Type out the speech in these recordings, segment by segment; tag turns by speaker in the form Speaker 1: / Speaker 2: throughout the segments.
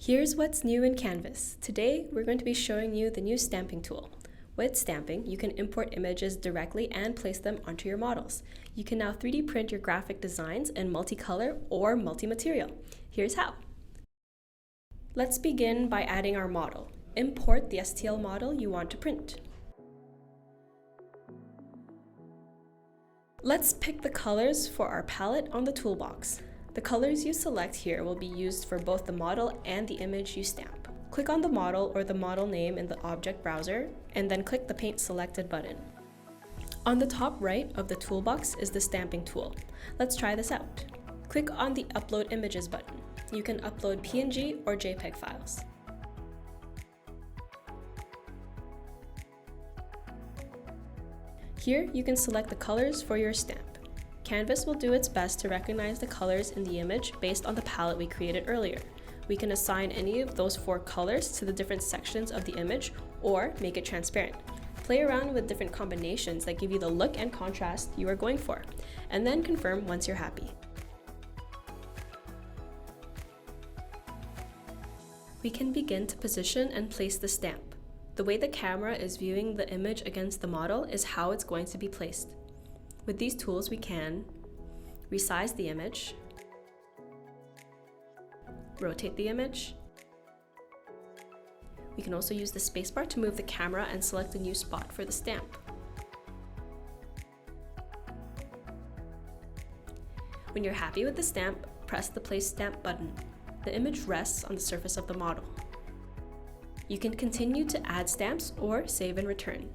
Speaker 1: Here's what's new in Canvas. Today, we're going to be showing you the new stamping tool. With stamping, you can import images directly and place them onto your models. You can now 3D print your graphic designs in multicolor or multi-material. Here's how. Let's begin by adding our model. Import the STL model you want to print. Let's pick the colors for our palette on the toolbox. The colors you select here will be used for both the model and the image you stamp. Click on the model or the model name in the object browser, and then click the Paint Selected button. On the top right of the toolbox is the stamping tool. Let's try this out. Click on the Upload Images button. You can upload PNG or JPEG files. Here, you can select the colors for your stamp. Canvas will do its best to recognize the colors in the image based on the palette we created earlier. We can assign any of those 4 colors to the different sections of the image or make it transparent. Play around with different combinations that give you the look and contrast you are going for, and then confirm once you're happy. We can begin to position and place the stamp. The way the camera is viewing the image against the model is how it's going to be placed. With these tools, we can resize the image, rotate the image. We can also use the spacebar to move the camera and select a new spot for the stamp. When you're happy with the stamp, press the Place Stamp button. The image rests on the surface of the model. You can continue to add stamps or save and return.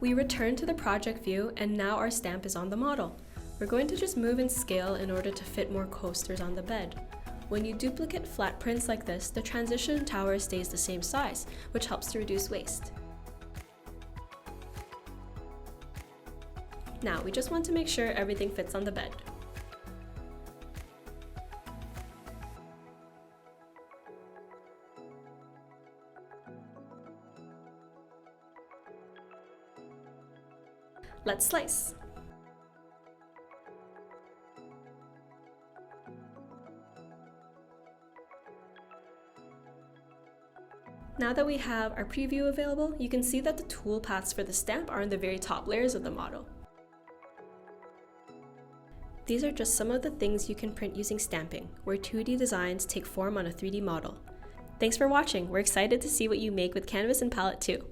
Speaker 1: We return to the project view, and now our stamp is on the model. We're going to just move and scale in order to fit more coasters on the bed. When you duplicate flat prints like this, the transition tower stays the same size, which helps to reduce waste. Now, we just want to make sure everything fits on the bed. Let's slice. Now that we have our preview available, you can see that the tool paths for the stamp are in the very top layers of the model. These are just some of the things you can print using stamping, where 2D designs take form on a 3D model. Thanks for watching. We're excited to see what you make with Canvas and Palette too.